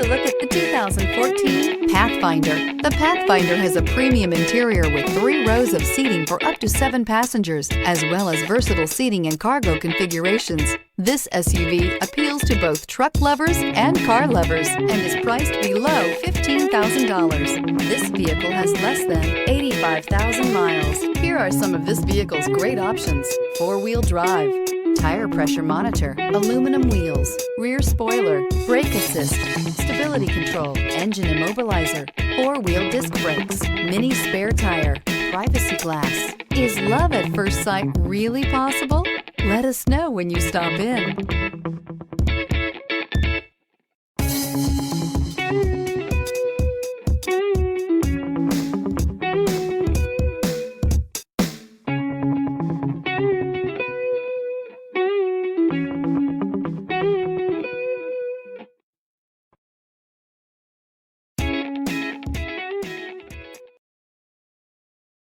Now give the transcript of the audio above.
look at the 2014 Pathfinder. The Pathfinder has a premium interior with 3 rows of seating for up to 7 passengers, as well as versatile seating and cargo configurations. This SUV appeals to both truck lovers and car lovers and is priced below $15,000. This vehicle has less than 85,000 miles. Here are some of this vehicle's great options: 4-wheel drive, tire pressure monitor, aluminum wheels, rear spoiler, brake assist, stability control, engine immobilizer, 4-wheel disc brakes, mini spare tire, privacy glass. Is love at first sight really possible? Let us know when you stop in.